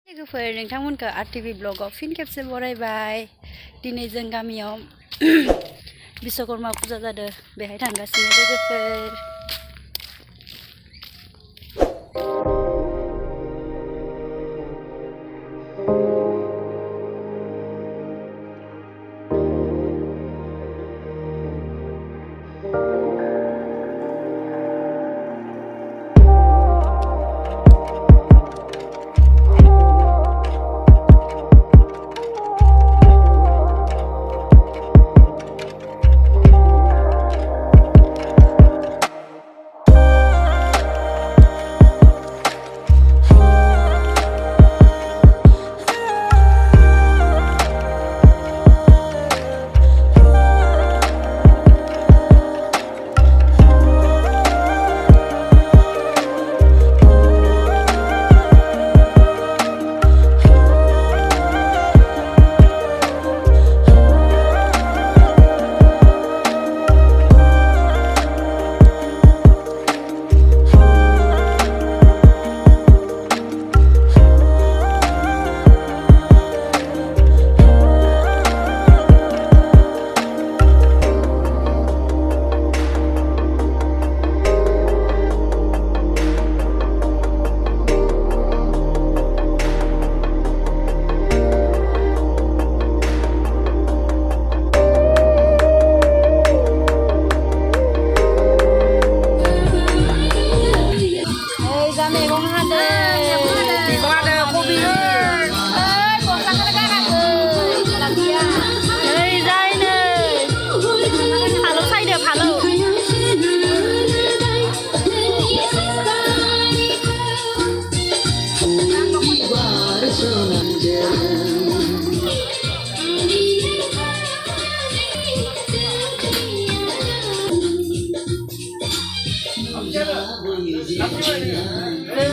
लोगोफोर नोंथांमोनखौ आरटिभि ब्लगाव फिन खेबसे बरायबाय। दिनै जों गामियाव बिश्वकर्मा फुजा जादों, बेहाय थांगासिनो लोगोफोर।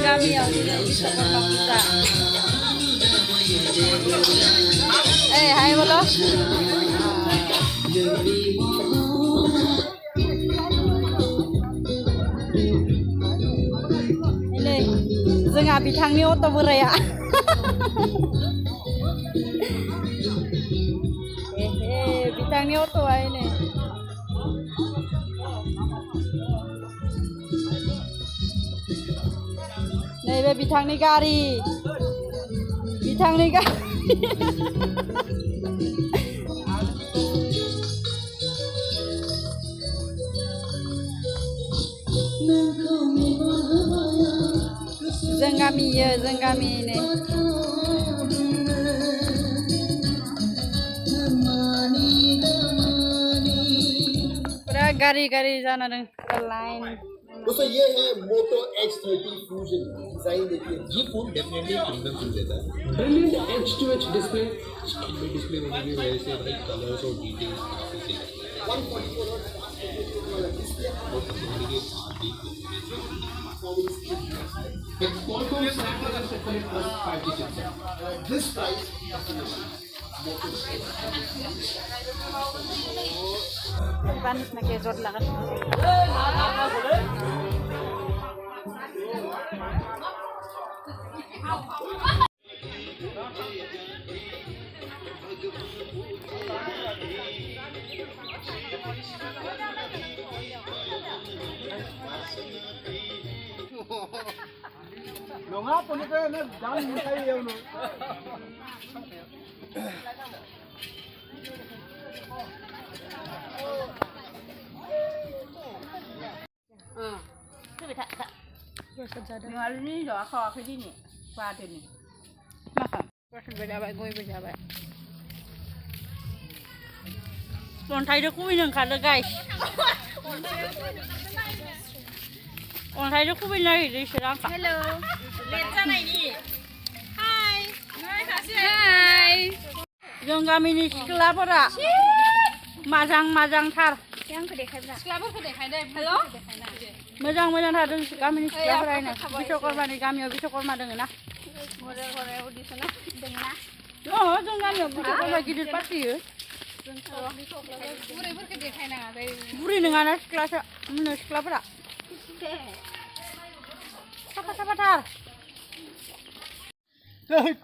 गामियाव बिश्वकर्मा फुजा हाय बोलो नै जोंहा बिथांनि अट' बोराया बिथांनि अट'आ नै नैबे बिथांनि गारि जों गामि नै पूरा गारि जाना दं लाइन। दोस्तों ये है मोटो X30 फ्यूजन डिजाइन। देखिए ये फोन डेफिनेटली प्रीमियम फील देता है। Brilliant edge to edge display, screen में डिस्प्ले होने की वजह से भाई कलर्स और डिटेल्स काफी सही है। 144 हर्ट्ज वाला डिस्प्ले और कैमरे के Qualcomm Snapdragon 5G chipset. This price panis na kayo jod lakas. Nonga puno kayo na dami mo kayo no. Ngal ni do kho cái đi nè, qua thế nè. Qua berjabat, gue berjabat. Ontai dah kuih nang kada guys. Ontai dah kuih lagi di Sri Lanka. Hello. Lihat này đi. Hi. Hai. Jom kami ni sekolah pura. Majang tar. Yang kedai khai dah. Sekolah kedai khai dah. Hello. Majang tar dong kami ni sekolah pura ini. Bisokorma ni kami Bisokorma dengan na. Gore di sana dengan. Oh, jom kami Bisokorma gilir pasti ya. Gore kedai khai na. Buri dengan anak sekolah pura. Cepat tar. Bye.